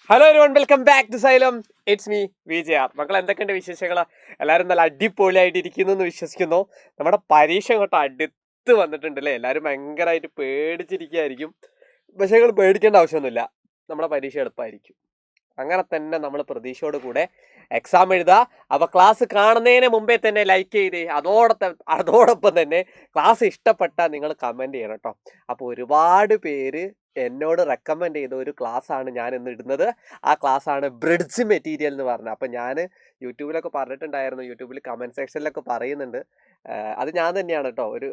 Hello everyone, welcome back to Xylem. It's me Vijayar. മക്കൾ എന്തൊക്കെയുണ്ട് വിശേഷങ്ങൾ? എല്ലാവരും നല്ല അടിപൊളിയായിട്ട് ഇരിക്കുന്നു എന്ന് വിശ്വസിക്കുന്നു. നമ്മുടെ പരീക്ഷ അങ്ങോട്ട് അടുത്ത് വന്നിട്ടുണ്ട് അല്ലേ? എല്ലാവരും ഭയങ്കരമായിട്ട് പേടിച്ചിരിക്കുകയായിരിക്കും. പക്ഷേ നിങ്ങൾ പേടിക്കേണ്ട ആവശ്യമൊന്നുമില്ല, നമ്മുടെ പരീക്ഷ എളുപ്പമായിരിക്കും. അങ്ങനെ തന്നെ നമ്മൾ പ്രതീക്ഷയോട് കൂടെ എക്സാം എഴുതുക. അപ്പോൾ ക്ലാസ് കാണുന്നതിന് മുമ്പേ തന്നെ ലൈക്ക് ചെയ്ത് അതോടൊപ്പം തന്നെ ക്ലാസ് ഇഷ്ടപ്പെട്ടാൽ നിങ്ങൾ കമൻറ്റ് ചെയ്യണം കേട്ടോ. അപ്പോൾ ഒരുപാട് പേര് എന്നോട് റെക്കമെൻഡ് ചെയ്ത ഒരു ക്ലാസ്സാണ് ഞാൻ ഇന്ന് ഇടുന്നത്. ആ ക്ലാസ്സാണ് ബ്രിഡ്ജ് മെറ്റീരിയൽ എന്ന് പറഞ്ഞത്. അപ്പോൾ ഞാൻ യൂട്യൂബിലൊക്കെ പറഞ്ഞിട്ടുണ്ടായിരുന്നു, യൂട്യൂബിൽ കമൻറ്റ് സെക്ഷനിലൊക്കെ പറയുന്നുണ്ട്. അത് ഞാൻ തന്നെയാണ് കേട്ടോ. ഒരു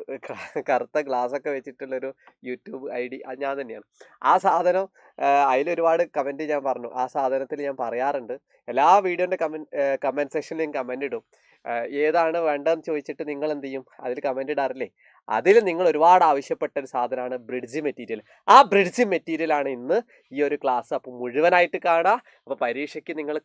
കറുത്ത ഗ്ലാസ്സൊക്കെ വെച്ചിട്ടുള്ളൊരു യൂട്യൂബ് ID അത് ഞാൻ തന്നെയാണ്. ആ സാധനം അതിലൊരുപാട് കമൻറ്റ് ഞാൻ പറഞ്ഞു. ആ സാധനത്തിൽ ഞാൻ പറയാറുണ്ട്. എല്ലാ വീഡിയോൻ്റെ കമൻറ്റ് സെക്ഷനിലും കമൻറ്റ് ഇടും. ഏതാണ് വേണ്ടതെന്ന് ചോദിച്ചിട്ട് നിങ്ങൾ എന്ത് ചെയ്യും, അതിൽ കമൻറ്റ് ഇടാറില്ലേ? അതിൽ നിങ്ങൾ ഒരുപാട് ആവശ്യപ്പെട്ട ഒരു സാധനമാണ് ബ്രിഡ്ജ് മെറ്റീരിയൽ. ആ ബ്രിഡ്ജ് മെറ്റീരിയലാണ് ഇന്ന് ഈ ഒരു ക്ലാസ്. അപ്പോൾ മുഴുവനായിട്ട് കാണുക. അപ്പോൾ പരീക്ഷയ്ക്ക് നിങ്ങൾ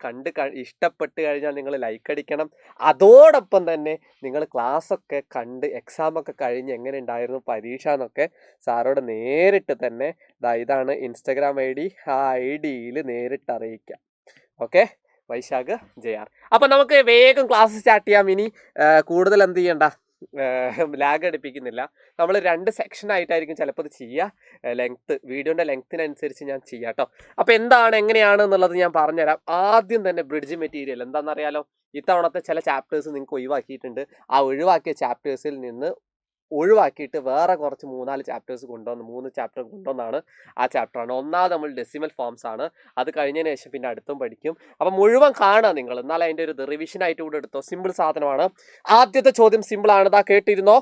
ഇഷ്ടപ്പെട്ട് കഴിഞ്ഞാൽ നിങ്ങൾ ലൈക്ക് അടിക്കണം. അതോടൊപ്പം തന്നെ നിങ്ങൾ ക്ലാസ്സൊക്കെ കണ്ട് എക്സാമൊക്കെ കഴിഞ്ഞ് എങ്ങനെ ഉണ്ടായിരുന്നു പരീക്ഷ എന്നൊക്കെ സാറോട് നേരിട്ട് തന്നെ ഇതാണ് ഇൻസ്റ്റഗ്രാം ID. ആ ID-യിൽ നേരിട്ട് അറിയിക്കാം. Okay, Vaishakh JR. അപ്പം നമുക്ക് വേഗം ക്ലാസ് സ്റ്റാർട്ട് ചെയ്യാം. ഇനി കൂടുതൽ എന്ത് ചെയ്യണ്ട, ലാഗ് അടിപ്പിക്കുന്നില്ല. നമ്മൾ 2 സെക്ഷനായിട്ടായിരിക്കും ചിലപ്പോൾ ഇത് ചെയ്യുക. വീഡിയോൻ്റെ ലെങ്ത്തിനനുസരിച്ച് ഞാൻ ചെയ്യാം കേട്ടോ. അപ്പോൾ എങ്ങനെയാണ് എന്നുള്ളത് ഞാൻ പറഞ്ഞുതരാം. ആദ്യം തന്നെ ബ്രിഡ്ജ് മെറ്റീരിയൽ എന്താണെന്നറിയാലോ? ഇത്തവണത്തെ ചില ചാപ്റ്റേഴ്സ് നിങ്ങൾക്ക് ഒഴിവാക്കിയിട്ടുണ്ട്. ആ ഒഴിവാക്കിയ ചാപ്റ്റേഴ്സിൽ നിന്ന് ഒഴിവാക്കിയിട്ട് വേറെ കുറച്ച് 3-4 ചാപ്റ്റേഴ്സ് 3 ചാപ്റ്റർ കൊണ്ടുവന്നാണ്. ആ ചാപ്റ്ററാണ് ഒന്നാമത് നമ്മൾ ഡെസിമൽ ഫോംസ് ആണ്. അത് കഴിഞ്ഞതിന് ശേഷം പിന്നെ അടുത്തും പഠിക്കും. അപ്പം മുഴുവൻ കാണുക നിങ്ങൾ, എന്നാൽ അതിൻ്റെ ഒരു റിവിഷൻ ആയിട്ട് കൂടെ എടുത്തോ. സിമ്പിൾ സാധനമാണ്. ആദ്യത്തെ ചോദ്യം സിമ്പിൾ ആണ്. കേട്ടിരുന്നോ?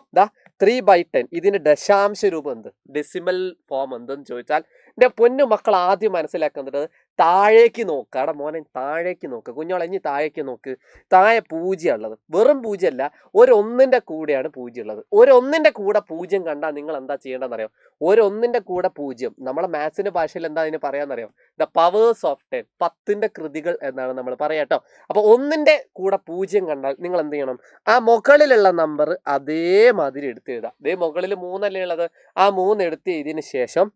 3/10 ഇതിന് ദശാംശ രൂപം എന്ത്, ഡെസിമൽ ഫോം എന്തെന്ന് ചോദിച്ചാൽ എൻ്റെ പൊന്നു മക്കൾ ആദ്യം മനസ്സിലാക്കുന്നത് താഴേക്ക് നോക്കുക. അവിടെ മോനെ താഴേക്ക് നോക്കുക, കുഞ്ഞോളഞ്ഞ് താഴേക്ക് നോക്ക്. താഴെ 0 ഉള്ളത്, വെറും 0 അല്ല, ഒരു 1-ന്റെ കൂടെയാണ് 0 ഉള്ളത്. ഒരു 1-ന്റെ കൂടെ 0 കണ്ടാൽ നിങ്ങൾ എന്താ ചെയ്യേണ്ടതെന്നറിയോ? ഒരു 1-ന്റെ കൂടെ 0, നമ്മളെ മാത്സിന്റെ ഭാഷയിൽ എന്താ അതിന് പറയാന്നറിയോ? ദ പവേഴ്സ് ഓഫ് 10, 10-ന്റെ കൃതികൾ എന്നാണ് നമ്മൾ പറയാം കേട്ടോ. അപ്പോൾ 1-ന്റെ കൂടെ 0 കണ്ടാൽ നിങ്ങൾ എന്ത് ചെയ്യണം? ആ മുകളിലുള്ള നമ്പർ അതേമാതിരി എടുത്ത് എഴുതാം. അതേ മുകളിൽ 3 അല്ലേ ഉള്ളത്, ആ 3 എടുത്ത് എഴുതിയതിന് ശേഷം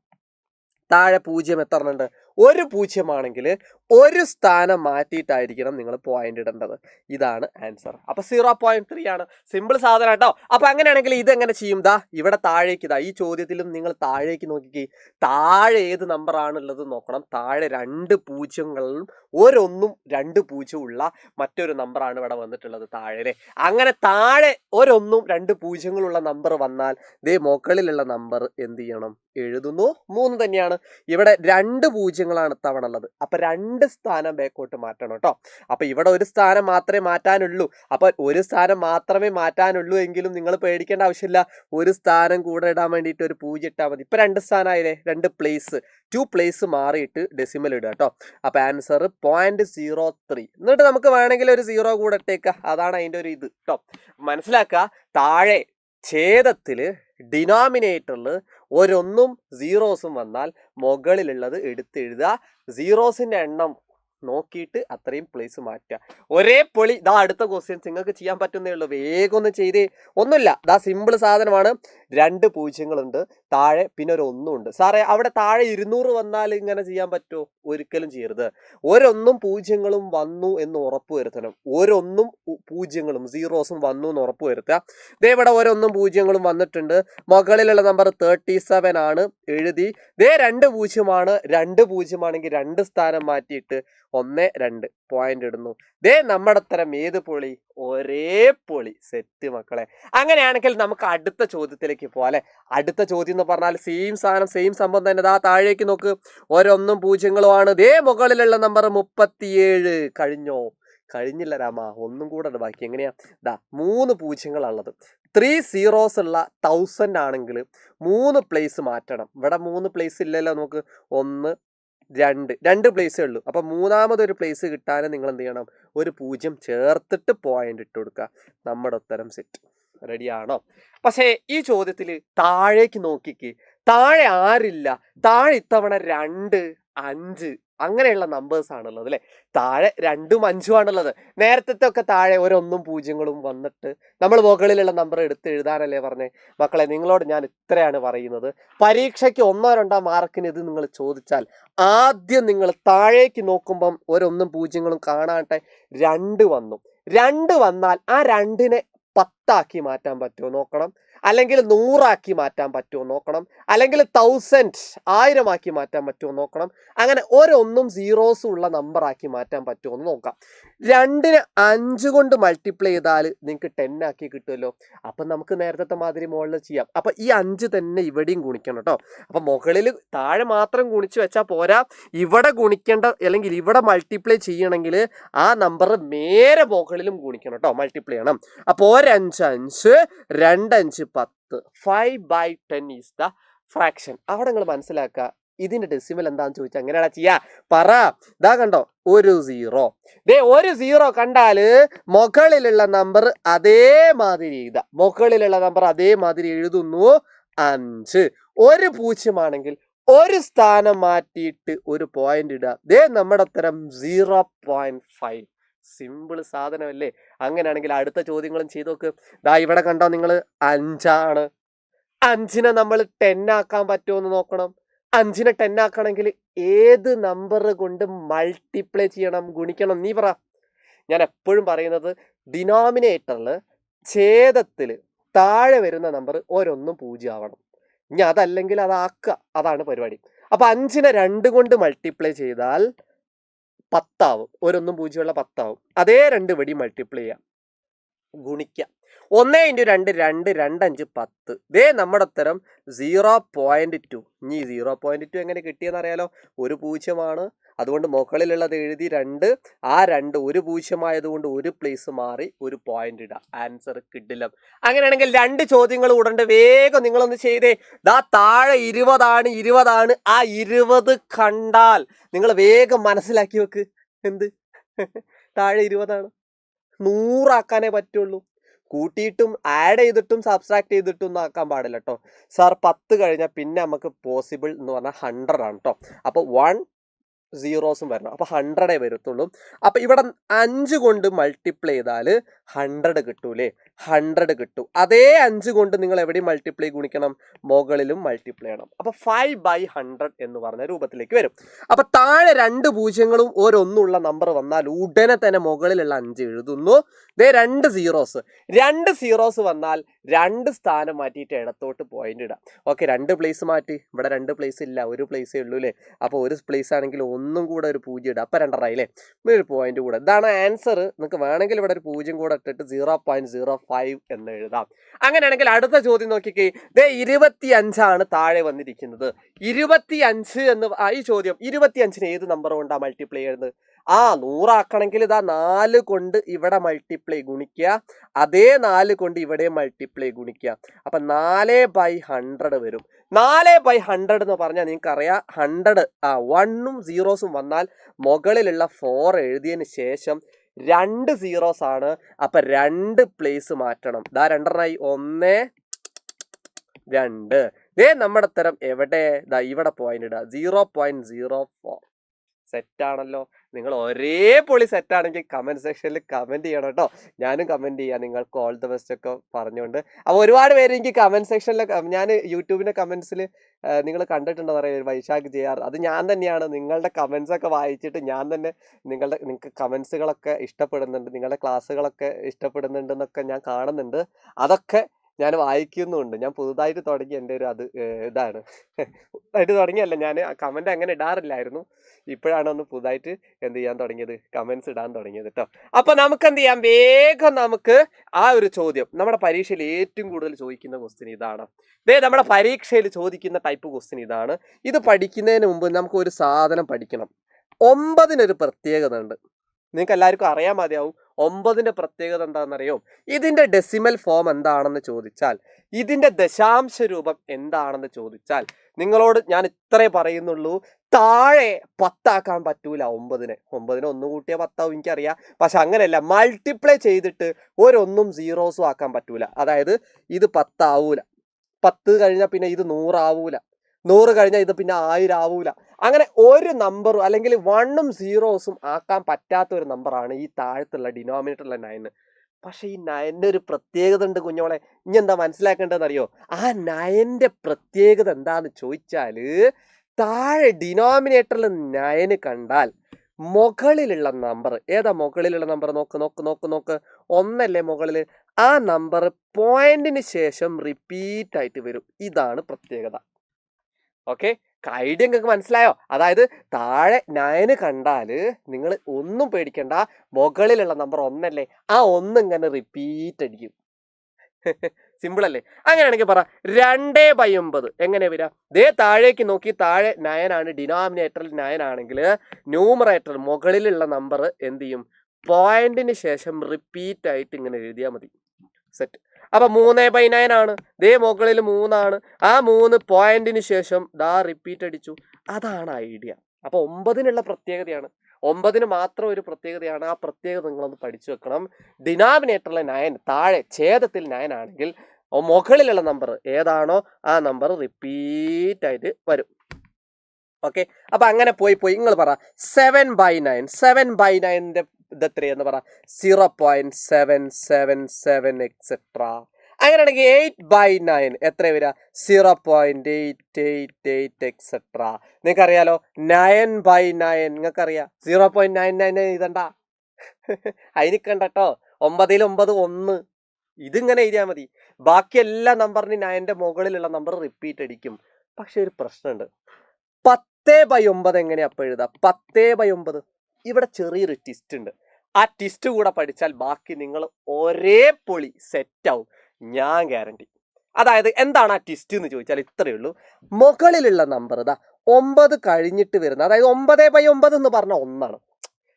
താഴെ 0 എത്ര ഉണ്ട്? ഒരു 0 ആണെങ്കിൽ ഒരു സ്ഥാനം മാറ്റിയിട്ടായിരിക്കണം നിങ്ങൾ പോയിന്റ് ഇടേണ്ടത്. ഇതാണ് ആൻസർ. അപ്പൊ 0.3 ആണ്. സിമ്പിൾ സാധനം കേട്ടോ. അപ്പൊ അങ്ങനെയാണെങ്കിൽ ഇതെങ്ങനെ ചെയ്യും? ഇവിടെ താഴേക്ക് ഈ ചോദ്യത്തിലും നിങ്ങൾ താഴേക്ക് നോക്കിക്കേ. താഴെ ഏത് നമ്പർ ആണുള്ളത് നോക്കണം. താഴെ 2 പൂജ്യങ്ങളും ഒരു 1-ഉം 2 പൂജ്യവും ഉള്ള മറ്റൊരു നമ്പറാണ് ഇവിടെ വന്നിട്ടുള്ളത് താഴെ. അങ്ങനെ താഴെ ഒരു 1-ഉം 2 പൂജ്യങ്ങളുള്ള നമ്പർ വന്നാൽ ദേ മുകളിലുള്ള നമ്പർ എന്ത് ചെയ്യണം? എഴുതുന്നു. 3 തന്നെയാണ്. ഇവിടെ 2 പൂജ്യങ്ങളാണ് തവണ ഉള്ളത്. അപ്പൊ 2 സ്ഥാനം ബാക്കോട്ട് മാറ്റണം കേട്ടോ. അപ്പൊ ഇവിടെ ഒരു സ്ഥാനം മാത്രമേ മാറ്റാനുള്ളൂ. അപ്പൊ ഒരു സ്ഥാനം മാത്രമേ മാറ്റാനുള്ളൂ എങ്കിലും നിങ്ങൾ പേടിക്കേണ്ട ആവശ്യമില്ല. ഒരു സ്ഥാനം കൂടെ ഇടാൻ വേണ്ടിയിട്ട് ഒരു 0 ഇട്ടാൽ മതി. ഇപ്പൊ 2 സ്ഥാനമായില്ലേ? 2 പ്ലേസ് മാറിയിട്ട് ഡെസിമൽ ഇടുക കേട്ടോ. അപ്പൊ ആൻസർ 0.03. എന്നിട്ട് നമുക്ക് വേണമെങ്കിൽ ഒരു 0 കൂടെ ഇട്ടേക്കുക. അതാണ് അതിൻ്റെ ഒരു ഇത് കേട്ടോ. മനസ്സിലാക്കുക. താഴെ ഛേദത്തില് ഡിനോമിനേറ്ററിൽ ഒരു 1-ഉം 0-സും വന്നാൽ മുകളിലുള്ളത് എടുത്തെഴുതുക. 0-സിന്റെ എണ്ണം നോക്കിയിട്ട് അത്രയും പ്ലേസ് മാറ്റുക. ഒരേ പൊളി. അടുത്ത ക്വസ്റ്റ്യൻസ് നിങ്ങൾക്ക് ചെയ്യാൻ പറ്റുന്നേ ഉള്ളൂ. വേഗം ഒന്ന് ചെയ്തേ. ഒന്നുമില്ല, സിമ്പിൾ സാധനമാണ്. 2 പൂജ്യങ്ങളുണ്ട് താഴെ, പിന്നെ ഒരു 1-ഉം ഉണ്ട്. സാറേ അവിടെ താഴെ 200 വന്നാൽ ഇങ്ങനെ ചെയ്യാൻ പറ്റുമോ? ഒരിക്കലും ചെയ്യരുത്. ഒരു 1-ഉം 0-ങ്ങളും വന്നു എന്ന് ഉറപ്പ് വരുത്തണം. ഒരു 1-ഉം 0-ങ്ങളും 0-സും വന്നു എന്ന് ഉറപ്പ് വരുത്തുക. ഇവിടെ ഒരു 1-ഉം 0-ങ്ങളും വന്നിട്ടുണ്ട്. മുകളിലുള്ള നമ്പർ 37 ആണ്. എഴുതി. 2 പൂജ്യമാണ്. 2 പൂജ്യമാണെങ്കിൽ 2 സ്ഥാനം മാറ്റിയിട്ട് 1, 2 പോയിന്റ് ഇടുന്നു. നമ്മുടെ തരം ഏത് പൊളി? ഒരേ പൊളി. സെറ്റ് മക്കളെ. അങ്ങനെയാണെങ്കിൽ നമുക്ക് അടുത്ത ചോദ്യത്തിലേക്ക് പോകാം. അടുത്ത ചോദ്യം എന്ന് പറഞ്ഞാൽ സെയിം സാധനം, സെയിം സംഭവം തന്നെ. താഴേക്ക് നോക്ക്. ഒരു 1-ഉം 0-ങ്ങളും ആണ്. മുകളിലുള്ള നമ്പർ 37. കഴിഞ്ഞില്ല രാമ, ഒന്നും കൂടെ ബാക്കി. എങ്ങനെയാ? 3 പൂജ്യങ്ങളുള്ളത്. 3 zeros ഉള്ള 1000 ആണെങ്കിൽ 3 പ്ലേസ് മാറ്റണം. ഇവിടെ 3 പ്ലേസ് ഇല്ലല്ലോ. നമുക്ക് 1, 2 പ്ലേസേ ഉള്ളൂ. അപ്പൊ മൂന്നാമതൊരു പ്ലേസ് കിട്ടാൻ നിങ്ങൾ എന്ത് ചെയ്യണം? ഒരു 0 ചേർത്തിട്ട് പോയിന്റ് ഇട്ട് കൊടുക്കുക. നമ്മുടെ ഉത്തരം സെറ്റ്. റെഡിയാണോ? പക്ഷേ ഈ ചോദ്യത്തിൽ താഴേക്ക് നോക്കിക്ക്. താഴെ ആരില്ല. താഴെ ഇത്തവണ 2 5 അങ്ങനെയുള്ള നമ്പേഴ്സ് ആണുള്ളത് അല്ലെ. താഴെ 2ഉം 5ഉം ആണുള്ളത്. നേരത്തെ ഒക്കെ താഴെ ഒരു 1ഉം 0കളും വന്നിട്ട് നമ്മൾ മുകളിലുള്ള നമ്പർ എടുത്ത് എഴുതാനല്ലേ പറഞ്ഞേ. മക്കളെ നിങ്ങളോട് ഞാൻ ഇത്രയാണ് പറയുന്നത്. പരീക്ഷയ്ക്ക് 1-2 മാർക്കിന് ഇത് നിങ്ങൾ ചോദിച്ചാൽ ആദ്യം നിങ്ങൾ താഴേക്ക് നോക്കുമ്പം ഒരു 1ഉം 0കളും കാണാട്ടെ. 2 വന്നു. 2 വന്നാൽ ആ 2നെ 10 മാറ്റാൻ പറ്റുമോ നോക്കണം. അല്ലെങ്കിൽ 100 മാറ്റാൻ പറ്റുമോ നോക്കണം. അല്ലെങ്കിൽ 1000 ആക്കി മാറ്റാൻ പറ്റുമോ നോക്കണം. അങ്ങനെ ഒരു 1ഉം 0സും ഉള്ള നമ്പർ ആക്കി മാറ്റാൻ പറ്റുമോ എന്ന് നോക്കാം. 2നെ 5 കൊണ്ട് മൾട്ടിപ്ലൈ ചെയ്താൽ നിങ്ങൾക്ക് 10 ആക്കി കിട്ടുമല്ലോ. അപ്പം നമുക്ക് നേരത്തെ മാതിരി മുകളിൽ ചെയ്യാം. അപ്പം ഈ 5 തന്നെ ഇവിടെയും ഗുണിക്കണം കേട്ടോ. അപ്പം മുകളിൽ താഴെ മാത്രം ഗുണിച്ച് വെച്ചാൽ പോരാ, ഇവിടെ ഗുണിക്കേണ്ട അല്ലെങ്കിൽ ഇവിടെ മൾട്ടിപ്ലൈ ചെയ്യണമെങ്കിൽ ആ നമ്പർ നേരെ മുകളിലും ഗുണിക്കണം കേട്ടോ, മൾട്ടിപ്ലൈ ചെയ്യണം. അപ്പോൾ 5 5 2 5 10 5/10 ഈസ് ദ ഫ്രാക്ഷൻ. അവിടെ നിങ്ങൾ മനസ്സിലാക്കുക ഇതിന്റെ ഡെസിമൽ എന്താന്ന് ചോദിച്ചാൽ എങ്ങനെയാണ് ചെയ്യാ പറ. ഇതാ കണ്ടോ ഒരു 0. ഒരു 0 കണ്ടാല് മുകളിലുള്ള നമ്പർ അതേമാതിരി എഴുതാം. മുകളിലുള്ള നമ്പർ അതേമാതിരി എഴുതുന്നു 5. ഒരു 0 ഒരു സ്ഥാനം മാറ്റിയിട്ട് ഒരു പോയിന്റ് ഇടുക. നമ്മുടെ ഉത്തരം 0.5. സിമ്പിൾ സാധനമല്ലേ. അങ്ങനെയാണെങ്കിൽ അടുത്ത ചോദ്യങ്ങളും ചെയ്ത് നോക്ക്. ഇവിടെ കണ്ടോ നിങ്ങൾ 5 5നെ നമ്മൾ 10 ആക്കാൻ പറ്റുമോ എന്ന് നോക്കണം. 5നെ 10 ആക്കണമെങ്കിൽ ഏത് നമ്പർ കൊണ്ട് മൾട്ടിപ്ലൈ ചെയ്യണം, ഗുണിക്കണം? നീ പറ. ഞാൻ എപ്പോഴും പറയുന്നത് ഡിനോമിനേറ്ററിൽ ഛേദത്തിൽ താഴെ വരുന്ന നമ്പർ ഒരു 1ഉം 0 ആവണം. ഇനി അതല്ലെങ്കിൽ അതാക്കുക, അതാണ് പരിപാടി. അപ്പൊ 5നെ 2 കൊണ്ട് മൾട്ടിപ്ലൈ ചെയ്താൽ 10 ആവും. ഒരു 1ഉം 0 ഉള്ള 10 ആവും. അതേ 2 വഴി മൾട്ടിപ്ലൈ ചെയ്യാം, ഗുണിക്കാം. 1 × 2 2 2 5 10. നമ്മുടെ ഉത്തരം 0.2. ഇനി 0.2 എങ്ങനെ കിട്ടിയെന്ന് അറിയാലോ. ഒരു 0 അതുകൊണ്ട് മുകളിലുള്ളത് എഴുതി 2. ആ 2 ഒരു 0 ആയതുകൊണ്ട് ഒരു പ്ലേസ് മാറി ഒരു പോയിന്റ് ഇടാം. ആൻസർ കിട്ടില്ല. അങ്ങനെയാണെങ്കിൽ 2 ചോദ്യങ്ങൾ ഉടണ്ട് വേഗം നിങ്ങളൊന്ന് ചെയ്തേ. താഴെ 20 ആ 20 കണ്ടാൽ നിങ്ങൾ വേഗം മനസ്സിലാക്കി വെക്ക്. എന്ത് താഴെ 20 100 ആക്കാനേ പറ്റുള്ളൂ. കൂട്ടിയിട്ടും ആഡ് ചെയ്തിട്ടും സബ്സ്ട്രാക്ട് ചെയ്തിട്ടും ഒന്നും ആക്കാൻ പാടില്ല കേട്ടോ. സാർ 10 കഴിഞ്ഞാൽ പിന്നെ നമുക്ക് പോസിബിൾ എന്ന് പറഞ്ഞാൽ 100 ആണ് കേട്ടോ. അപ്പോൾ 1 0സും വരണം. അപ്പോൾ 100 വരത്തുള്ളൂ. അപ്പോൾ ഇവിടെ 5 കൊണ്ട് മൾട്ടിപ്ലൈ ചെയ്താൽ 100 കിട്ടൂലേ. 100 കിട്ടും. അതേ 5 കൊണ്ട് നിങ്ങൾ എവിടെയും മൾട്ടിപ്ലൈ ഗുണിക്കണം, മുകളിലും മൾട്ടിപ്ലൈ ചെയ്യണം. അപ്പോൾ 5/100 എന്ന് പറഞ്ഞ രൂപത്തിലേക്ക് വരും. അപ്പോൾ താഴെ 2 0കളും ഒരു 1ഉള്ള നമ്പർ വന്നാൽ ഉടനെ തന്നെ മുകളിലുള്ള 5 എഴുതുന്നു. 2 0s വന്നാൽ 2 സ്ഥാനം മാറ്റിയിട്ട് ഇടത്തോട്ട് പോയിന്റ് ഇടാം. ഓക്കെ, 2 പ്ലേസ് മാറ്റി. ഇവിടെ 2 പ്ലേസ് ഇല്ല, ഒരു പ്ലേസേ ഉള്ളൂ അല്ലേ. അപ്പോൾ ഒരു പ്ലേസ് ആണെങ്കിൽ ഒന്നും കൂടെ ഒരു 0 ഇടാം. അപ്പം 2 ആയില്ലേ. ഒരു പോയിന്റ് കൂടെ. ഇതാണ് ആൻസർ. നിങ്ങൾക്ക് വേണമെങ്കിൽ ഇവിടെ ഒരു 0 കൂടെ ഇട്ടിട്ട് 0.05 എന്ന് എഴുതാം. അങ്ങനെയാണെങ്കിൽ അടുത്ത ചോദ്യം നോക്കിക്കേ. 25 താഴെ വന്നിരിക്കുന്നത്. 25 എന്ന് ഈ ചോദ്യം 25ന് ഏത് നമ്പർ കൊണ്ടാണ് മൾട്ടിപ്ലൈ ചെയ്യുന്നത്? 100 ആക്കണമെങ്കിൽ 4 കൊണ്ട് ഇവിടെ മൾട്ടിപ്ലൈ ഗുണിക്കുക. അതേ 4 കൊണ്ട് ഇവിടെ മൾട്ടിപ്ലൈ ഗുണിക്കുക. അപ്പൊ 4/100 വരും. 4/100 എന്ന് പറഞ്ഞാൽ നിങ്ങൾക്കറിയാം 100 1ഉം 0സും വന്നാൽ മുകളിലുള്ള 4 എഴുതിയതിന് ശേഷം 2 0s ആണ്. അപ്പൊ 2 പ്ലേസ് മാറ്റണം. 2 1 2. നമ്മുടെ ഉത്തരം എവിടെ? ഇവിടെ പോയിന്റ് ഇടുക. 0.04. സെറ്റാണല്ലോ. നിങ്ങൾ ഒരേ പൊളി സെറ്റാണെങ്കിൽ കമൻറ്റ് സെക്ഷനിൽ കമൻറ്റ് ചെയ്യണം കേട്ടോ. ഞാനും കമൻറ്റ് ചെയ്യാം നിങ്ങൾക്ക് ഓൾ ദ ബെസ്റ്റ് ഒക്കെ പറഞ്ഞുകൊണ്ട്. അപ്പോൾ ഒരുപാട് പേര് എനിക്ക് കമൻറ്റ് സെക്ഷനിൽ, ഞാൻ യൂട്യൂബിൻ്റെ കമൻറ്റ്സിൽ നിങ്ങൾ കണ്ടിട്ടുണ്ടെന്ന് അറിയാം, വൈശാഖ് JR. അത് ഞാൻ തന്നെയാണ്. നിങ്ങളുടെ കമൻസ് ഒക്കെ വായിച്ചിട്ട് ഞാൻ തന്നെ നിങ്ങൾക്ക് കമൻസുകളൊക്കെ ഇഷ്ടപ്പെടുന്നുണ്ട്, നിങ്ങളുടെ ക്ലാസ്സുകളൊക്കെ ഇഷ്ടപ്പെടുന്നുണ്ടെന്നൊക്കെ ഞാൻ കാണുന്നുണ്ട്. അതൊക്കെ ഞാൻ വായിക്കുന്നുമുണ്ട്. ഞാൻ പുതുതായിട്ട് തുടങ്ങി എൻ്റെ ഒരു ഇതാണ്. പുതുതായിട്ട് തുടങ്ങിയല്ല, ഞാൻ കമൻറ്റ് അങ്ങനെ ഇടാറില്ലായിരുന്നു. ഇപ്പോഴാണ് ഒന്ന് പുതുതായിട്ട് എന്ത് ചെയ്യാൻ തുടങ്ങിയത്, കമൻസ് ഇടാൻ തുടങ്ങിയത് കേട്ടോ. അപ്പൊ നമുക്ക് എന്ത് ചെയ്യാം, വേഗം നമുക്ക് ആ ഒരു ചോദ്യം, നമ്മുടെ പരീക്ഷയിൽ ഏറ്റവും കൂടുതൽ ചോദിക്കുന്ന ക്വസ്റ്റ്യൻ ഇതാണ്. നമ്മുടെ പരീക്ഷയിൽ ചോദിക്കുന്ന ടൈപ്പ് ക്വസ്റ്റ്യൻ ഇതാണ്. ഇത് പഠിക്കുന്നതിന് മുമ്പ് നമുക്ക് ഒരു സാധനം പഠിക്കണം. 9-നൊരു പ്രത്യേകത ഉണ്ട്. നിങ്ങൾക്ക് എല്ലാവർക്കും അറിയാൻ മതിയാവും. 9ന്റെ പ്രത്യേകത എന്താണെന്നറിയോ? ഇതിന്റെ ഡെസിമൽ ഫോം എന്താണെന്ന് ചോദിച്ചാൽ, ഇതിന്റെ ദശാംശ രൂപം എന്താണെന്ന് ചോദിച്ചാൽ, നിങ്ങളോട് ഞാൻ ഇത്രേ പറയുന്നുള്ളൂ. താഴെ 10 ആക്കാൻ പറ്റൂല 9നെ. 9നെ 1 കൂട്ടിയാൽ 10 ആവും, എനിക്കറിയാം. പക്ഷെ അങ്ങനെയല്ല, മൾട്ടിപ്ലൈ ചെയ്തിട്ട് ഒരു 1ഉം 0സും ആക്കാൻ പറ്റൂല. അതായത് ഇത് 10 ആവൂല. 10 കഴിഞ്ഞാൽ പിന്നെ ഇത് 100 ആവൂല. 100 കഴിഞ്ഞാൽ ഇത് പിന്നെ 1000 ആവൂല. അങ്ങനെ ഒരു നമ്പറും അല്ലെങ്കിൽ 1ഉം 0സും ആക്കാൻ പറ്റാത്ത ഒരു നമ്പറാണ് ഈ താഴത്തുള്ള ഡിനോമിനേറ്ററിലെ 9. പക്ഷെ ഈ 9ന്റെ ഒരു പ്രത്യേകത ഉണ്ട് കുഞ്ഞോളെ. ഇനി എന്താ മനസ്സിലാക്കേണ്ടതെന്ന് അറിയോ? ആ 9ന്റെ പ്രത്യേകത എന്താന്ന് ചോദിച്ചാല്, താഴെ ഡിനോമിനേറ്ററിൽ 9 കണ്ടാൽ മുകളിലുള്ള നമ്പർ ഏതാ? മുകളിലുള്ള നമ്പർ നോക്ക് നോക്ക് നോക്ക് നോക്ക്, 1 അല്ലേ മുകളില്? ആ നമ്പർ പോയിന്റിന് ശേഷം റിപ്പീറ്റ് ആയിട്ട് വരും. ഇതാണ് പ്രത്യേകത. ഓക്കെ, ഐഡിയ നിങ്ങൾക്ക് മനസ്സിലായോ? അതായത് താഴെ 9 കണ്ടാല് നിങ്ങൾ ഒന്നും പേടിക്കണ്ട, മുകളിലുള്ള നമ്പർ 1 അല്ലേ, ആ 1 ഇങ്ങനെ റിപ്പീറ്റ് അടിക്കും. സിമ്പിൾ അല്ലേ? അങ്ങനെയാണെങ്കിൽ പറ 2/9 എങ്ങനെ വരിക? ദേ താഴേക്ക് നോക്കി, താഴെ 9 ആണ്, ഡിനോമിനേറ്ററിൽ 9 ആണെങ്കിൽ ന്യൂമറേറ്റർ മുകളിലുള്ള നമ്പർ എന്ത് ചെയ്യും? പോയിന്റിന് ശേഷം റിപ്പീറ്റ് ആയിട്ട് ഇങ്ങനെ എഴുതിയാൽ മതി. സെറ്റ്. അപ്പൊ 3/9 ആണ്, ദേ മുകളിൽ 3 ആണ്, ആ 3 പോയിന്റിന് ശേഷം ദാ റിപ്പീറ്റ് അടിച്ചു. അതാണ് ഐഡിയ. അപ്പൊ 9നുള്ള പ്രത്യേകതയാണ്, 9ന് മാത്രം ഒരു പ്രത്യേകതയാണ്. ആ പ്രത്യേകത നിങ്ങളൊന്ന് പഠിച്ചു വെക്കണം. ഡിനോമിനേറ്ററിലെ 9 താഴെ ഛേദത്തിൽ 9 ആണെങ്കിൽ മുകളിലുള്ള നമ്പർ ഏതാണോ ആ നമ്പർ റിപ്പീറ്റ് ആയിട്ട് വരും. ഓക്കെ, അപ്പൊ അങ്ങനെ പോയി നിങ്ങൾ പറ 7/9. 7/9ന്റെ ഇത് എത്രയെന്ന് പറ? 0.777 എക്സെട്ര. അങ്ങനെയാണെങ്കിൽ 8/9 എത്ര വരിക? 0.888 എക്സെട്ര. നിങ്ങൾക്ക് അറിയാലോ 9/9 നിങ്ങൾക്ക് അറിയാം. 0.99 ഇതണ്ട, അതിന് കണ്ടോ 9ൽ 9 1. ഇതിങ്ങനെ എഴുതിയാൽ മതി. ബാക്കി എല്ലാ നമ്പറിനും 9ന്റെ മുകളിലുള്ള നമ്പർ റിപ്പീറ്റ് അടിക്കും. പക്ഷെ ഒരു പ്രശ്നമുണ്ട്. 10/9 എങ്ങനെയാ അപ്പൊ എഴുതാ? 10/9 ഇവിടെ ചെറിയൊരു ട്വിസ്റ്റ് ഉണ്ട്. ആ ട്വിസ്റ്റ് കൂടെ പഠിച്ചാൽ ബാക്കി നിങ്ങൾ ഒരേ പൊളി സെറ്റ് ആവും, ഞാൻ ഗ്യാരണ്ടി. അതായത് എന്താണ് ആ ട്വിസ്റ്റ് എന്ന് ചോദിച്ചാൽ ഇത്രയേ ഉള്ളൂ. മുകളിലുള്ള നമ്പർ ഇതാ 9 കഴിഞ്ഞിട്ട് വരുന്നത്, അതായത് 9/9 എന്ന് പറഞ്ഞ 1 ആണ്.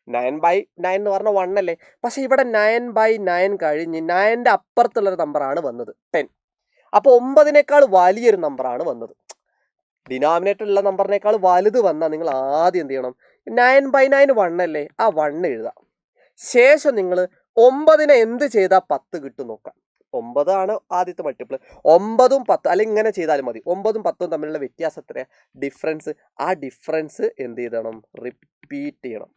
9/9 എന്ന് പറഞ്ഞ 1 അല്ലേ? പക്ഷെ ഇവിടെ 9/9 കഴിഞ്ഞ് 9ന്റെ അപ്പുറത്തുള്ളൊരു നമ്പറാണ് വന്നത് 10. അപ്പൊ 9നേക്കാൾ വലിയൊരു നമ്പറാണ് വന്നത്. ഡിനോമിനേറ്ററിലുള്ള നമ്പറിനേക്കാൾ വലുത് വന്നാൽ നിങ്ങൾ ആദ്യം എന്ത് ചെയ്യണം? 9/9 1 അല്ലേ, ആ 1 എഴുതാം. ശേഷം നിങ്ങൾ 9നെ എന്ത് ചെയ്താൽ 10 കിട്ടും നോക്കാം. 9 ആണ് ആദ്യത്തെ മൾട്ടിപ്പിൾ. 9ഉം 10 അല്ലെങ്കിൽ ഇങ്ങനെ ചെയ്താലും മതി. 9ഉം 10ഉം തമ്മിലുള്ള വ്യത്യാസം എത്രയാ? ഡിഫറൻസ്. ആ ഡിഫറൻസ് എന്ത് ചെയ്യണം? റിപ്പീറ്റ് ചെയ്യണം.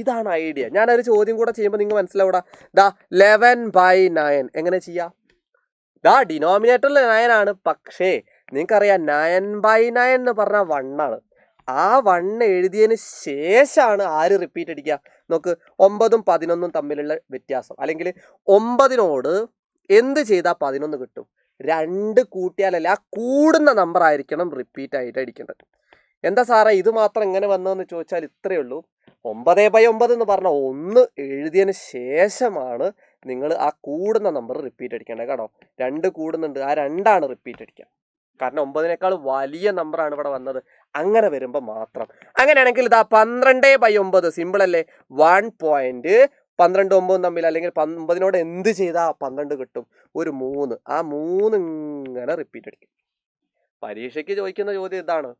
ഇതാണ് ഐഡിയ. ഞാനൊരു ചോദ്യം കൂടെ ചെയ്യുമ്പോൾ നിങ്ങൾ മനസ്സിലാവൂടാ. ദാ 11/9 എങ്ങനെ ചെയ്യാം? ദാ ഡിനോമിനേറ്ററിൽ 9 ആണ്, പക്ഷേ നിങ്ങൾക്കറിയാം 9/9 എന്ന് പറഞ്ഞാൽ 1 ആണ്. ആ 1 എഴുതിയതിന് ശേഷമാണ് ആര് റിപ്പീറ്റ് അടിക്കുക? നോക്ക്, 9ഉം 11ഉം തമ്മിലുള്ള വ്യത്യാസം, അല്ലെങ്കിൽ 9നോട് എന്ത് ചെയ്താൽ 11 കിട്ടും? 2 കൂട്ടിയാലല്ലേ, ആ കൂടുന്ന നമ്പർ ആയിരിക്കണം റിപ്പീറ്റ് ആയിട്ട് അടിക്കേണ്ടത്. എന്താ സാറേ ഇത് മാത്രം എങ്ങനെ വന്നതെന്ന് ചോദിച്ചാൽ ഇത്രയേ ഉള്ളൂ. 9/9 എന്ന് പറഞ്ഞ 1 എഴുതിയതിന് ശേഷമാണ് നിങ്ങൾ ആ കൂടുന്ന നമ്പർ റിപ്പീറ്റ് അടിക്കേണ്ടത്. കേട്ടോ, 2 കൂടുന്നുണ്ട്, ആ 2ആണ് റിപ്പീറ്റ് അടിക്കുക. കാരണം 9നേക്കാൾ വലിയ നമ്പറാണ് ഇവിടെ വന്നത്. അങ്ങനെ വരുമ്പോൾ മാത്രം. അങ്ങനെയാണെങ്കിൽ ഇതാ 12/9 സിമ്പിൾ അല്ലേ? 1 പോയിന്റ് 12 9 തമ്മിൽ, അല്ലെങ്കിൽ 9നോട് എന്ത് ചെയ്താൽ 12 കിട്ടും? ഒരു 3. ആ 3 ഇങ്ങനെ റിപ്പീറ്റ് അടിക്കും. പരീക്ഷയ്ക്ക് ചോദിക്കുന്ന ചോദ്യം ഇതാണ്.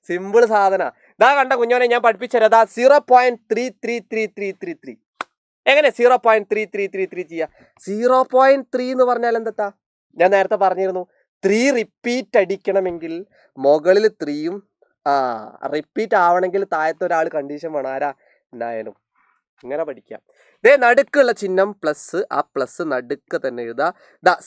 സിമ്പിൾ സാധന. ഇതാ കണ്ട കുഞ്ഞോനെ, ഞാൻ പഠിപ്പിച്ചതാ 0.33333. എങ്ങനെ 0.3333 ചെയ്യാ? 0.3 എന്ന് പറഞ്ഞാൽ എന്താ? ഞാൻ നേരത്തെ പറഞ്ഞിരുന്നു, 3 റിപ്പീറ്റ് അടിക്കണമെങ്കിൽ മുകളിൽ 3യും റിപ്പീറ്റ് ആവണമെങ്കിൽ താഴത്തെ ഒരാൾ കണ്ടീഷൻ വേണം. ആരാ? 9ഉം. ഇങ്ങനെ പഠിക്കാം. ഇതേ നടുക്കുള്ള ചിഹ്നം പ്ലസ്, ആ പ്ലസ് നടുക്ക് തന്നെ എഴുതാം.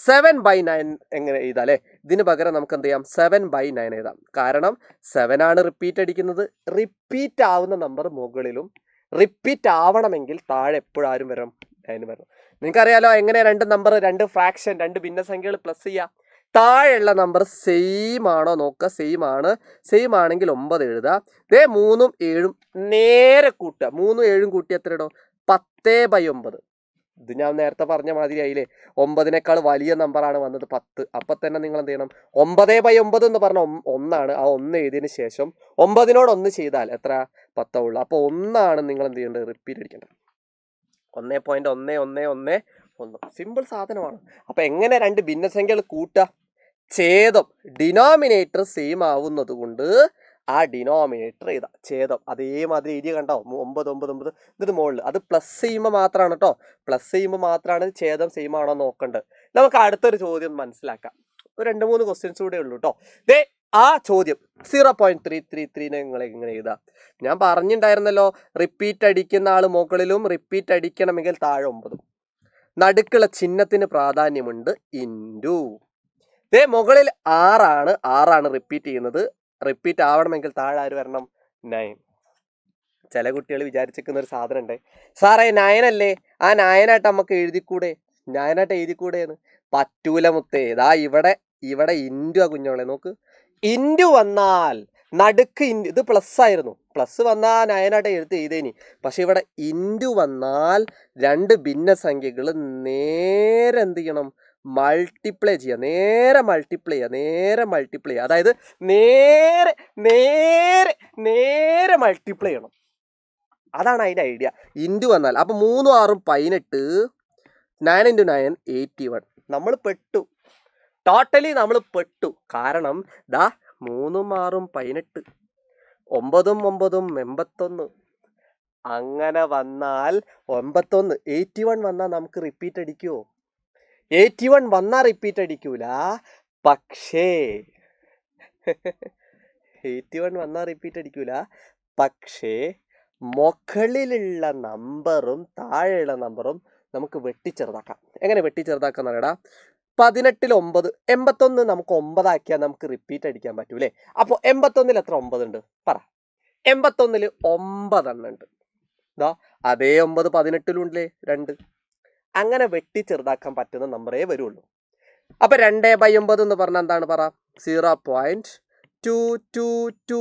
7/9 എങ്ങനെ എഴുതാം അല്ലേ? ഇതിന് പകരം നമുക്ക് എന്ത് ചെയ്യാം? 7/9 എഴുതാം. കാരണം 7 ആണ് റിപ്പീറ്റ് അടിക്കുന്നത്. റിപ്പീറ്റ് ആവുന്ന നമ്പർ മുകളിലും, റിപ്പീറ്റ് ആവണമെങ്കിൽ താഴെ എപ്പോഴും ആരും വരണം? 9 വരണം. നിങ്ങൾക്കറിയാലോ എങ്ങനെ 2 നമ്പർ, 2 ഫ്രാക്ഷൻ, 2 ഭിന്നസംഖ്യകൾ പ്ലസ് ചെയ്യാം. താഴെയുള്ള നമ്പർ സെയിം ആണോ നോക്കുക. സെയിം ആണ്. സെയിം ആണെങ്കിൽ 9 എഴുതുക. ഇതേ 3ഉം 7ഉം നേരെ കൂട്ടുക. 3ഉം 7ഉം കൂട്ടി എത്ര ഇടോ? 10/9. ഇത് ഞാൻ നേരത്തെ പറഞ്ഞ മാതിരി ആയില്ലേ? 9നേക്കാൾ വലിയ നമ്പറാണ് വന്നത് 10. അപ്പൊ തന്നെ നിങ്ങൾ എന്ത് ചെയ്യണം? 9/9 എന്ന് പറഞ്ഞ 1 ആണ്. ആ 1 എഴുതിയതിന് ശേഷം 9നോട് 1 ചെയ്താൽ എത്ര? 10 ഉള്ളു. അപ്പൊ 1 ആണ് നിങ്ങൾ എന്ത് ചെയ്യേണ്ടത്? റിപ്പീറ്റ് അടിക്കേണ്ടത്. 1.1111. സിമ്പിൾ സാധനമാണ്. അപ്പൊ എങ്ങനെ 2 ഭിന്നസംഖ്യകൾ കൂട്ടുക? ഛേദം. ഡിനോമിനേറ്റർ സെയിം ആവുന്നത് കൊണ്ട് ആ ഡിനോമിനേറ്റർ എഴുതാം. ഛേദം അതേമാതിരി എഴുതിയ കണ്ടോ? 9 9 9. ഇത് മുകളിൽ അത് പ്ലസ് ചെയ്യുമ്പോൾ മാത്രമാണ് കേട്ടോ. പ്ലസ് ചെയ്യുമ്പോൾ മാത്രമാണ് ഛേദം സെയിം ആണോ നോക്കേണ്ടത്. നമുക്ക് അടുത്തൊരു ചോദ്യം മനസ്സിലാക്കാം. ഒരു 2-3 ക്വസ്റ്റ്യൻസ് കൂടെ ഉള്ളൂ കേട്ടോ. ആ ചോദ്യം 0.333 നിങ്ങൾ എങ്ങനെ എഴുതാം? ഞാൻ പറഞ്ഞിട്ടുണ്ടായിരുന്നല്ലോ, റിപ്പീറ്റ് അടിക്കുന്ന ആൾ മുകളിലും റിപ്പീറ്റ് അടിക്കണമെങ്കിൽ താഴെ 9. നടുക്കുള്ള ചിഹ്നത്തിന് പ്രാധാന്യമുണ്ട്. ഇൻറ്റു മുകളിൽ 6ആണ് റിപ്പീറ്റ് ചെയ്യുന്നത്. റിപ്പീറ്റ് ആവണമെങ്കിൽ താഴെ ആര് വരണം? 9. ചില കുട്ടികൾ വിചാരിച്ചിരിക്കുന്ന ഒരു സാധനം ഉണ്ട്, സാറേ 9 അല്ലേ, ആ 9 ആയിട്ട് നമുക്ക് എഴുതിക്കൂടെ, 9 ആയിട്ട് എഴുതിക്കൂടെയെന്ന്. പറ്റൂല മുത്തേ. ഇവിടെ ഇൻറ്റു ആ കുഞ്ഞോളെ നോക്ക്. ഇൻറ്റു വന്നാൽ നടുക്ക് ഇത് പ്ലസ് ആയിരുന്നു, പ്ലസ് വന്നാൽ 9 ആയിട്ട് എഴുതേനി. പക്ഷെ ഇവിടെ ഇൻറ്റു വന്നാൽ 2 ഭിന്നസംഖ്യകൾ നേരെ എന്ത് ചെയ്യണം? മൾട്ടിപ്ലൈ ചെയ്യുക. നേരെ മൾട്ടിപ്ലൈ ചെയ്യുക. അതായത് നേരെ നേരെ നേരെ മൾട്ടിപ്ലൈ ചെയ്യണം. അതാണ് അതിൻ്റെ ഐഡിയ. ഇൻറ്റു വന്നാൽ അപ്പം 3 6 18, 9 × 9 81. നമ്മൾ പെട്ടു, ടോട്ടലി നമ്മൾ പെട്ടു. കാരണം 3 6 18, 9 9 81. അങ്ങനെ വന്നാൽ 91 81 വന്നാൽ നമുക്ക് റിപ്പീറ്റ് അടിക്കുമോ? 81 വന്നാൽ റിപ്പീറ്റ് അടിക്കൂല. പക്ഷേ 81 വന്നാൽ റിപ്പീറ്റ് അടിക്കൂല. പക്ഷേ മുകളിലുള്ള നമ്പറും താഴെയുള്ള നമ്പറും നമുക്ക് വെട്ടിച്ചെറുതാക്കാം. എങ്ങനെ വെട്ടിച്ചെറുതാക്കാന്ന് പറയടാ? 18 9, 81 നമുക്ക് 9 ആക്കിയാൽ നമുക്ക് റിപ്പീറ്റ് അടിക്കാൻ പറ്റൂലേ? അപ്പോൾ 81 എത്ര 9 ഉണ്ട് പറ? 81 9 എണ്ണം ഉണ്ട്. അതേ 9 18 ഉണ്ടല്ലേ 2. അങ്ങനെ വെട്ടിച്ചെറുതാക്കാൻ പറ്റുന്ന നമ്പറേ വരുള്ളൂ. അപ്പൊ 2/9 എന്ന് പറഞ്ഞാൽ എന്താണ് പറ? 0.222.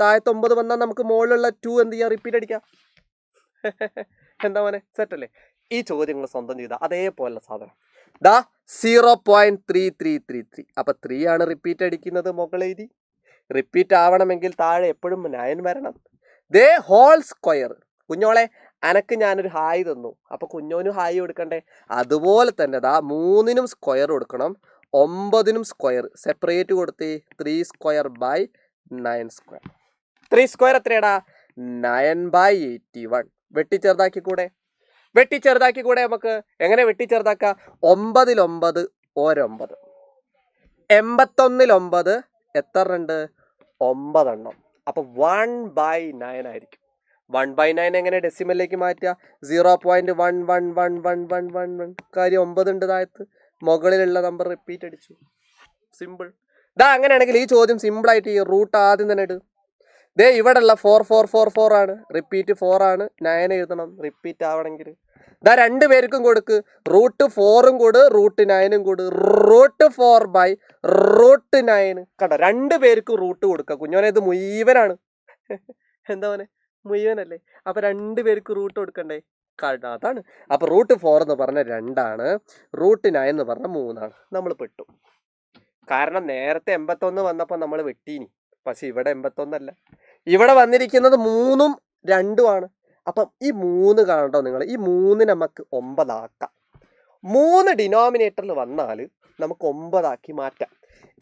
താഴത്തെ 9 വന്നാൽ നമുക്ക് മുകളിലുള്ള 2 എന്ത് ചെയ്യാം? റിപ്പീറ്റ് അടിക്കാം. എന്താ മോനെ, സെറ്റ് അല്ലേ? ഈ ചോദ്യങ്ങൾ സ്വന്തം ചെയ്ത അതേപോലെ സാധനം 0.3333. അപ്പൊ 3 ആണ് റിപ്പീറ്റ് അടിക്കുന്നത്. മുകളെഴുതി. റിപ്പീറ്റ് ആവണമെങ്കിൽ താഴെ എപ്പോഴും 9 വരണം. Whole square. കുഞ്ഞോളെ അനക്ക് ഞാനൊരു ഹായ് തന്നു, അപ്പൊ കുഞ്ഞോനും ഹായ് കൊടുക്കണ്ടേ? അതുപോലെ തന്നെ 3നും സ്ക്വയർ കൊടുക്കണം, 9നും സ്ക്വയർ സെപ്പറേറ്റ് കൊടുത്തേ. 3 സ്ക്വയർ ബൈ 9 സ്ക്വയർ. 3 സ്ക്വയർ എത്രയാടാ? 9/81. വെട്ടിച്ചെറുതാക്കിക്കൂടെ? നമുക്ക് എങ്ങനെ വെട്ടിച്ചെറുതാക്കാം? 9 ൽ 9 9. 81 ൽ 9 എത്ര ഉണ്ട്? 9 എണ്ണം. അപ്പൊ 1/9 ആയിരിക്കും. 1/9 എങ്ങനെ ഡെസിമലിലേക്ക് മാറ്റുക? 0.111111. കാര്യം 9 ഉണ്ട് താഴത്ത്, മുകളിലുള്ള നമ്പർ റിപ്പീറ്റ് അടിച്ചു. സിമ്പിൾ. അങ്ങനെയാണെങ്കിൽ ഈ ചോദ്യം സിമ്പിൾ ആയിട്ട് ഈ റൂട്ട് ആദ്യം തന്നെ ഇട്. ഇവിടെ ഉള്ള 4444 ആണ്, റിപ്പീറ്റ് 4 ആണ്. 9 എഴുതണം റിപ്പീറ്റ് ആവണമെങ്കിൽ. 2 പേർക്കും കൊടുക്ക്. √4 കൊടു, √9 കൊടു. √4/√9. കണ്ടോ? 2 പേർക്ക് റൂട്ട് കൊടുക്കുക. കുഞ്ഞോനെ ഇത് മുഴുവനാണ്. എന്താ മോനെ, മുഴുവനല്ലേ? അപ്പൊ 2 പേർക്ക് റൂട്ട് കൊടുക്കണ്ടേ? അതാണ്. അപ്പൊ √4 എന്ന് പറഞ്ഞ 2 ആണ്, √9 എന്ന് പറഞ്ഞ 3 ആണ്. നമ്മൾ പെട്ടു. കാരണം നേരത്തെ 81 വന്നപ്പോൾ നമ്മൾ വെട്ടീനി. പക്ഷെ ഇവിടെ 81 അല്ല, ഇവിടെ വന്നിരിക്കുന്നത് 3ഉം 2ഉം ആണ്. അപ്പം ഈ 3 കാണണ്ടോ നിങ്ങൾ? ഈ 3 നമുക്ക് 9 ആക്കാം. 3 ഡിനോമിനേറ്ററിൽ വന്നാൽ നമുക്ക് 9 ആക്കി മാറ്റാം.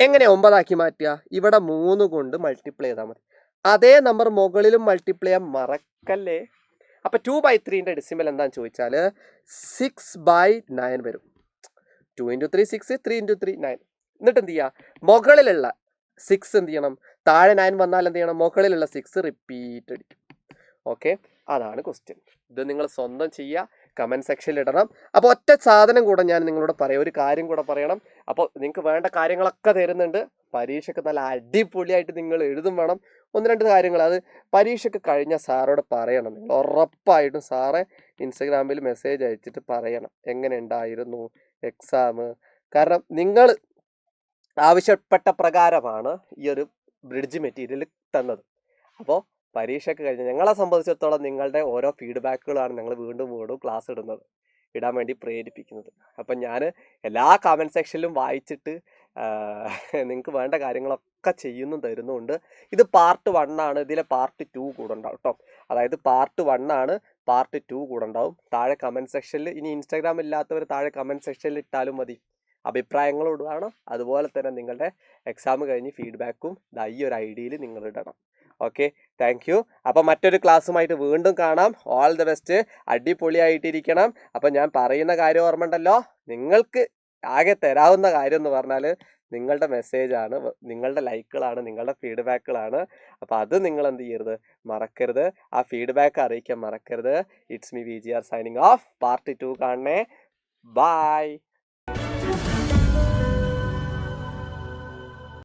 എങ്ങനെ 9 ആക്കി മാറ്റുക? ഇവിടെ 3 കൊണ്ട് മൾട്ടിപ്ലൈ ചെയ്താൽ മതി. അതേ നമ്പർ മുകളിലും മൾട്ടിപ്ലൈ ചെയ്യാൻ മറക്കല്ലേ. അപ്പൊ 2/3ന്റെ ഡെസിമൽ എന്താണെന്ന് ചോദിച്ചാൽ 6/9 വരും. 2 × 3 6, 3 × 3 9. എന്നിട്ട് എന്ത് ചെയ്യുക? മുകളിലുള്ള 6 എന്ത് ചെയ്യണം? താഴെ 9 വന്നാൽ എന്ത് ചെയ്യണം? മുകളിലുള്ള 6 റിപ്പീറ്റ് അടിക്കും. ഓക്കെ, അതാണ് ക്വസ്റ്റ്യൻ. ഇത് നിങ്ങൾ സ്വന്തം ചെയ്യുക, കമൻറ്റ് സെക്ഷനിൽ ഇടണം. അപ്പോൾ ഒറ്റ സാധനം കൂടെ ഞാൻ നിങ്ങളോട് പറയാം, ഒരു കാര്യം കൂടെ പറയണം. അപ്പോൾ നിങ്ങൾക്ക് വേണ്ട കാര്യങ്ങളൊക്കെ തരുന്നുണ്ട്. പരീക്ഷയ്ക്ക് നല്ല അടിപൊളിയായിട്ട് നിങ്ങൾ എഴുതും വേണം. 1-2 കാര്യങ്ങൾ അത് പരീക്ഷയ്ക്ക് കഴിഞ്ഞ സാറോട് പറയണം. നിങ്ങൾ ഉറപ്പായിട്ടും സാറെ ഇൻസ്റ്റഗ്രാമിൽ മെസ്സേജ് അയച്ചിട്ട് പറയണം എങ്ങനെ ഉണ്ടായിരുന്നു എക്സാം. കാരണം നിങ്ങൾ ആവശ്യപ്പെട്ട പ്രകാരമാണ് ഈ ഒരു ബ്രിഡ്ജ് മെറ്റീരിയൽ തന്നത്. അപ്പോൾ പരീക്ഷയ്ക്ക് കഴിഞ്ഞ് ഞങ്ങളെ സംബന്ധിച്ചിടത്തോളം നിങ്ങളുടെ ഓരോ ഫീഡ്ബാക്കുകളാണ് ഞങ്ങൾ വീണ്ടും ക്ലാസ് ഇടാൻ വേണ്ടി പ്രേരിപ്പിക്കുന്നത്. അപ്പം ഞാൻ എല്ലാ കമൻറ്റ് സെക്ഷനിലും വായിച്ചിട്ട് നിങ്ങൾക്ക് വേണ്ട കാര്യങ്ങളൊക്കെ തരുന്നുണ്ട്. ഇത് പാർട്ട് 1 ആണ്. ഇതിലെ പാർട്ട് 2 കൂടെ ഉണ്ടാവും കേട്ടോ. അതായത് പാർട്ട് 1 ആണ്, പാർട്ട് 2 കൂടെ ഉണ്ടാവും. താഴെ കമൻറ്റ് സെക്ഷനിൽ, ഇനി ഇൻസ്റ്റാഗ്രാം ഇല്ലാത്തവർ താഴെ കമൻറ്റ് സെക്ഷനിൽ ഇട്ടാലും മതി. അഭിപ്രായങ്ങളോട് വേണം. അതുപോലെ തന്നെ നിങ്ങളുടെ എക്സാം കഴിഞ്ഞ് ഫീഡ്ബാക്കും ഈ ഒരു ഐഡിയയിൽ നിങ്ങൾ ഇടണം. Okay, thank you. അപ്പം മറ്റൊരു ക്ലാസ്സുമായിട്ട് വീണ്ടും കാണാം. All the best. അടിപൊളിയായിട്ടിരിക്കണം. അപ്പം ഞാൻ പറയുന്ന കാര്യം ഓർമ്മ ഉണ്ടല്ലോ, നിങ്ങൾക്ക് ആകെ തരാവുന്ന കാര്യം എന്ന് പറഞ്ഞാൽ നിങ്ങളുടെ മെസ്സേജാണ്, നിങ്ങളുടെ ലൈക്കുകളാണ്, നിങ്ങളുടെ ഫീഡ്ബാക്കുകളാണ്. അപ്പോൾ അത് നിങ്ങൾ എന്ത് ചെയ്യരുത്, മറക്കരുത്. ആ ഫീഡ്ബാക്ക് അറിയിക്കാൻ മറക്കരുത്. It's me VGR signing off. Part 2 കാണണേ. ബൈ.